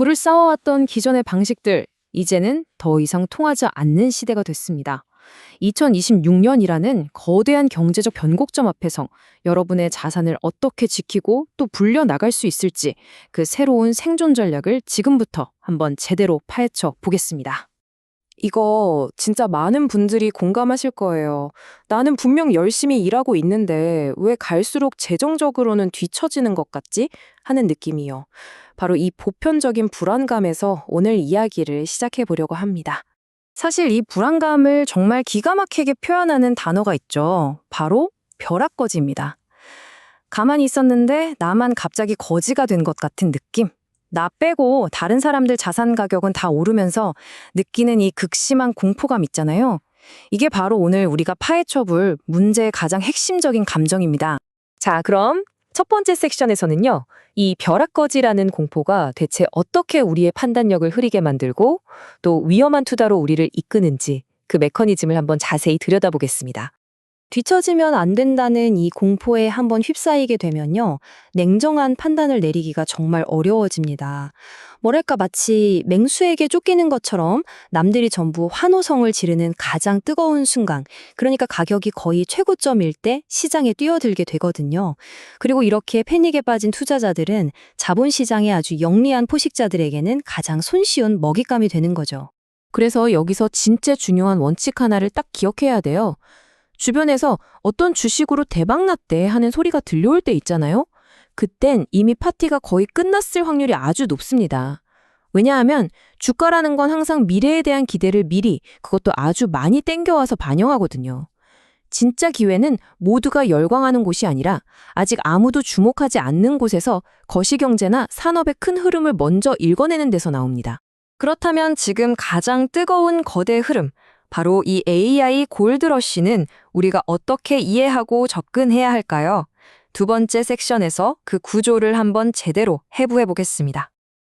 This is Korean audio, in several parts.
부를 쌓아왔던 기존의 방식들, 이제는 더 이상 통하지 않는 시대가 됐습니다. 2026년이라는 거대한 경제적 변곡점 앞에서 여러분의 자산을 어떻게 지키고 또 불려나갈 수 있을지 그 새로운 생존 전략을 지금부터 한번 제대로 파헤쳐 보겠습니다. 이거 진짜 많은 분들이 공감하실 거예요. 나는 분명 열심히 일하고 있는데 왜 갈수록 재정적으로는 뒤처지는 것 같지? 하는 느낌이요. 바로 이 보편적인 불안감에서 오늘 이야기를 시작해 보려고 합니다. 사실 이 불안감을 정말 기가 막히게 표현하는 단어가 있죠. 바로 벼락거지입니다. 가만히 있었는데 나만 갑자기 거지가 된 것 같은 느낌. 나 빼고 다른 사람들 자산 가격은 다 오르면서 느끼는 이 극심한 공포감 있잖아요. 이게 바로 오늘 우리가 파헤쳐 볼 문제의 가장 핵심적인 감정입니다. 자, 그럼 첫 번째 섹션에서는요. 이 벼락거지라는 공포가 대체 어떻게 우리의 판단력을 흐리게 만들고 또 위험한 투자로 우리를 이끄는지 그 메커니즘을 한번 자세히 들여다보겠습니다. 뒤처지면 안 된다는 이 공포에 한번 휩싸이게 되면요. 냉정한 판단을 내리기가 정말 어려워집니다. 뭐랄까 마치 맹수에게 쫓기는 것처럼 남들이 전부 환호성을 지르는 가장 뜨거운 순간, 그러니까 가격이 거의 최고점일 때 시장에 뛰어들게 되거든요. 그리고 이렇게 패닉에 빠진 투자자들은 자본시장의 아주 영리한 포식자들에게는 가장 손쉬운 먹잇감이 되는 거죠. 그래서 여기서 진짜 중요한 원칙 하나를 딱 기억해야 돼요. 주변에서 어떤 주식으로 대박났대 하는 소리가 들려올 때 있잖아요. 그땐 이미 파티가 거의 끝났을 확률이 아주 높습니다. 왜냐하면 주가라는 건 항상 미래에 대한 기대를 미리, 그것도 아주 많이 땡겨와서 반영하거든요. 진짜 기회는 모두가 열광하는 곳이 아니라 아직 아무도 주목하지 않는 곳에서 거시경제나 산업의 큰 흐름을 먼저 읽어내는 데서 나옵니다. 그렇다면 지금 가장 뜨거운 거대 흐름, 바로 이 AI 골드러쉬는 우리가 어떻게 이해하고 접근해야 할까요? 두 번째 섹션에서 그 구조를 한번 제대로 해부해 보겠습니다.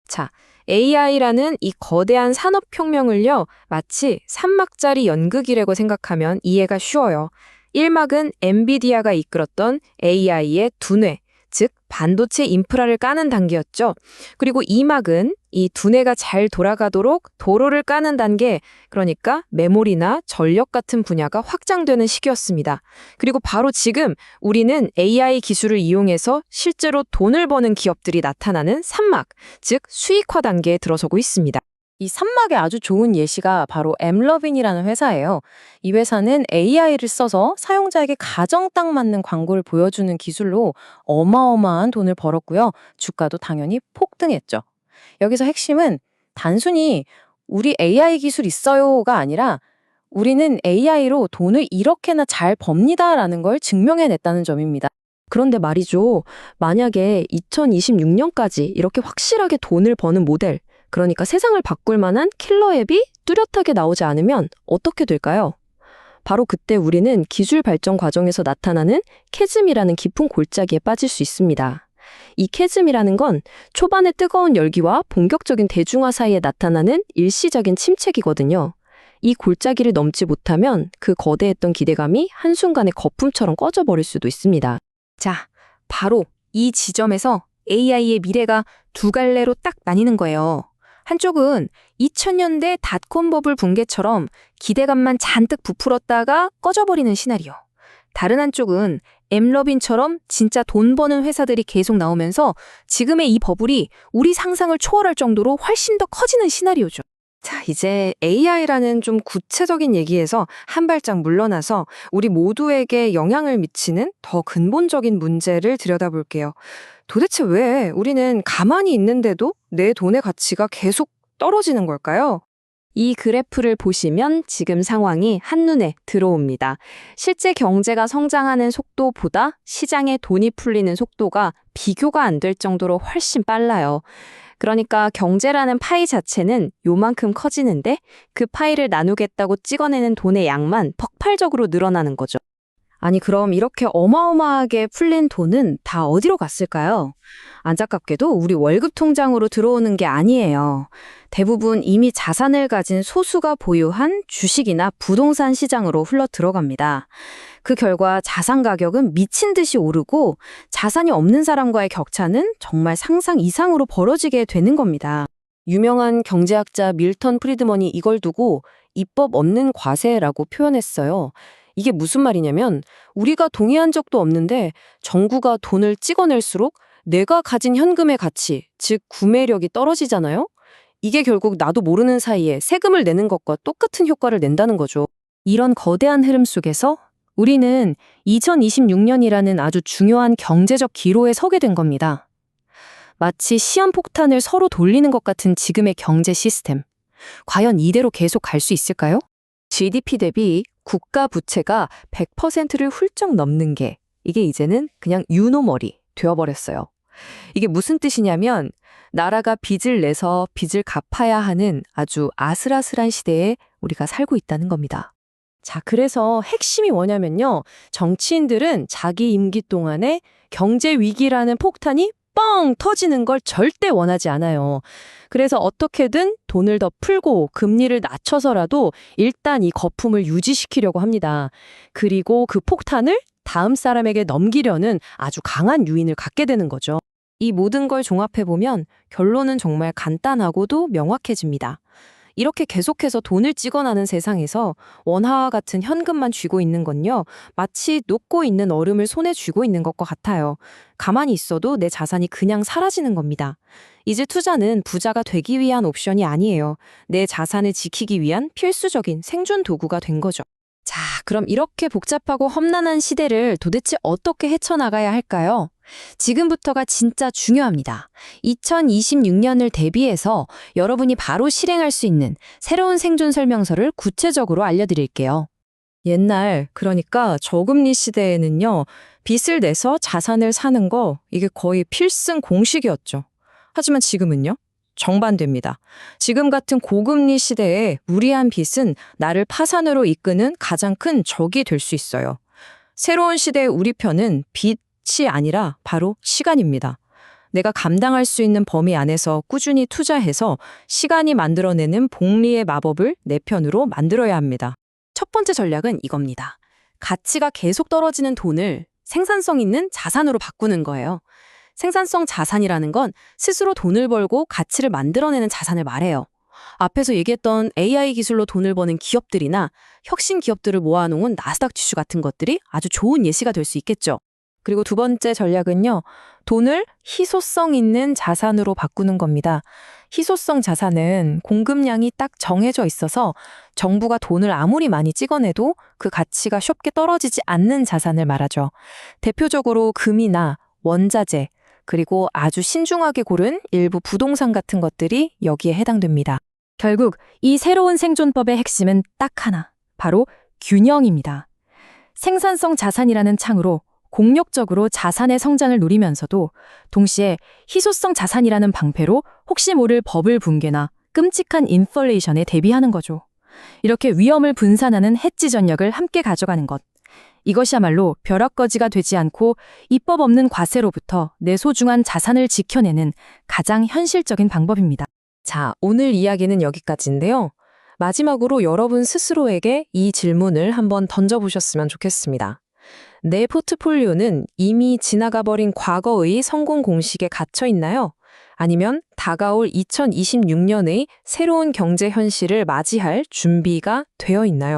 자, AI라는 이 거대한 산업혁명을요, 마치 3막짜리 연극이라고 생각하면 이해가 쉬워요. 1막은 엔비디아가 이끌었던 AI의 두뇌, 즉 반도체 인프라를 까는 단계였죠. 그리고 2막은 이 두뇌가 잘 돌아가도록 도로를 까는 단계, 그러니까 메모리나 전력 같은 분야가 확장되는 시기였습니다. 그리고 바로 지금 우리는 AI 기술을 이용해서 실제로 돈을 버는 기업들이 나타나는 3막, 즉 수익화 단계에 들어서고 있습니다. 이 3막의 아주 좋은 예시가 바로 엠러빈이라는 회사예요. 이 회사는 AI를 써서 사용자에게 가장 딱 맞는 광고를 보여주는 기술로 어마어마한 돈을 벌었고요. 주가도 당연히 폭등했죠. 여기서 핵심은 단순히 우리 AI 기술 있어요가 아니라 우리는 AI로 돈을 이렇게나 잘 법니다라는 걸 증명해냈다는 점입니다. 그런데 말이죠. 만약에 2026년까지 이렇게 확실하게 돈을 버는 모델, 그러니까 세상을 바꿀 만한 킬러 앱이 뚜렷하게 나오지 않으면 어떻게 될까요? 바로 그때 우리는 기술 발전 과정에서 나타나는 캐즘이라는 깊은 골짜기에 빠질 수 있습니다. 이 캐즘이라는 건 초반의 뜨거운 열기와 본격적인 대중화 사이에 나타나는 일시적인 침체기거든요. 이 골짜기를 넘지 못하면 그 거대했던 기대감이 한순간에 거품처럼 꺼져버릴 수도 있습니다. 자, 바로 이 지점에서 AI의 미래가 두 갈래로 딱 나뉘는 거예요. 한쪽은 2000년대 닷컴 버블 붕괴처럼 기대감만 잔뜩 부풀었다가 꺼져버리는 시나리오. 다른 한쪽은 엠러빈처럼 진짜 돈 버는 회사들이 계속 나오면서 지금의 이 버블이 우리 상상을 초월할 정도로 훨씬 더 커지는 시나리오죠. 자, 이제 AI라는 좀 구체적인 얘기에서 한 발짝 물러나서 우리 모두에게 영향을 미치는 더 근본적인 문제를 들여다볼게요. 도대체 왜 우리는 가만히 있는데도 내 돈의 가치가 계속 떨어지는 걸까요? 이 그래프를 보시면 지금 상황이 한눈에 들어옵니다. 실제 경제가 성장하는 속도보다 시장에 돈이 풀리는 속도가 비교가 안 될 정도로 훨씬 빨라요. 그러니까 경제라는 파이 자체는 요만큼 커지는데 그 파이를 나누겠다고 찍어내는 돈의 양만 폭발적으로 늘어나는 거죠. 아니 그럼 이렇게 어마어마하게 풀린 돈은 다 어디로 갔을까요? 안타깝게도 우리 월급 통장으로 들어오는 게 아니에요. 대부분 이미 자산을 가진 소수가 보유한 주식이나 부동산 시장으로 흘러 들어갑니다. 그 결과 자산 가격은 미친 듯이 오르고 자산이 없는 사람과의 격차는 정말 상상 이상으로 벌어지게 되는 겁니다. 유명한 경제학자 밀턴 프리드먼이 이걸 두고 입법 없는 과세라고 표현했어요. 이게 무슨 말이냐면 우리가 동의한 적도 없는데 정부가 돈을 찍어낼수록 내가 가진 현금의 가치, 즉 구매력이 떨어지잖아요? 이게 결국 나도 모르는 사이에 세금을 내는 것과 똑같은 효과를 낸다는 거죠. 이런 거대한 흐름 속에서 우리는 2026년이라는 아주 중요한 경제적 기로에 서게 된 겁니다. 마치 시한폭탄을 서로 돌리는 것 같은 지금의 경제 시스템. 과연 이대로 계속 갈 수 있을까요? GDP 대비 국가 부채가 100%를 훌쩍 넘는 게 이게 이제는 그냥 유노머리 되어버렸어요. 이게 무슨 뜻이냐면 나라가 빚을 내서 빚을 갚아야 하는 아주 아슬아슬한 시대에 우리가 살고 있다는 겁니다. 자, 그래서 핵심이 뭐냐면요. 정치인들은 자기 임기 동안에 경제 위기라는 폭탄이 뻥 터지는 걸 절대 원하지 않아요. 그래서 어떻게든 돈을 더 풀고 금리를 낮춰서라도 일단 이 거품을 유지시키려고 합니다. 그리고 그 폭탄을 다음 사람에게 넘기려는 아주 강한 유인을 갖게 되는 거죠. 이 모든 걸 종합해보면 결론은 정말 간단하고도 명확해집니다. 이렇게 계속해서 돈을 찍어나는 세상에서 원화와 같은 현금만 쥐고 있는 건요, 마치 녹고 있는 얼음을 손에 쥐고 있는 것과 같아요. 가만히 있어도 내 자산이 그냥 사라지는 겁니다. 이제 투자는 부자가 되기 위한 옵션이 아니에요. 내 자산을 지키기 위한 필수적인 생존 도구가 된 거죠. 자, 그럼 이렇게 복잡하고 험난한 시대를 도대체 어떻게 헤쳐나가야 할까요? 지금부터가 진짜 중요합니다. 2026년을 대비해서 여러분이 바로 실행할 수 있는 새로운 생존 설명서를 구체적으로 알려드릴게요. 옛날, 그러니까 저금리 시대에는요, 빚을 내서 자산을 사는 거, 이게 거의 필승 공식이었죠. 하지만 지금은요? 정반대입니다. 지금 같은 고금리 시대에 무리한 빚은 나를 파산으로 이끄는 가장 큰 적이 될 수 있어요. 새로운 시대의 우리 편은 빚이 아니라 바로 시간입니다. 내가 감당할 수 있는 범위 안에서 꾸준히 투자해서 시간이 만들어내는 복리의 마법을 내 편으로 만들어야 합니다. 첫 번째 전략은 이겁니다. 가치가 계속 떨어지는 돈을 생산성 있는 자산으로 바꾸는 거예요. 생산성 자산이라는 건 스스로 돈을 벌고 가치를 만들어내는 자산을 말해요. 앞에서 얘기했던 AI 기술로 돈을 버는 기업들이나 혁신 기업들을 모아놓은 나스닥 지수 같은 것들이 아주 좋은 예시가 될 수 있겠죠. 그리고 두 번째 전략은요, 돈을 희소성 있는 자산으로 바꾸는 겁니다. 희소성 자산은 공급량이 딱 정해져 있어서 정부가 돈을 아무리 많이 찍어내도 그 가치가 쉽게 떨어지지 않는 자산을 말하죠. 대표적으로 금이나 원자재, 그리고 아주 신중하게 고른 일부 부동산 같은 것들이 여기에 해당됩니다. 결국 이 새로운 생존법의 핵심은 딱 하나, 바로 균형입니다. 생산성 자산이라는 창으로 공력적으로 자산의 성장을 누리면서도 동시에 희소성 자산이라는 방패로 혹시 모를 버블 붕괴나 끔찍한 인플레이션에 대비하는 거죠. 이렇게 위험을 분산하는 해지 전략을 함께 가져가는 것. 이것이야말로 벼락거지가 되지 않고 입법 없는 과세로부터 내 소중한 자산을 지켜내는 가장 현실적인 방법입니다. 자, 오늘 이야기는 여기까지인데요. 마지막으로 여러분 스스로에게 이 질문을 한번 던져보셨으면 좋겠습니다. 내 포트폴리오는 이미 지나가버린 과거의 성공 공식에 갇혀 있나요? 아니면 다가올 2026년의 새로운 경제 현실을 맞이할 준비가 되어 있나요?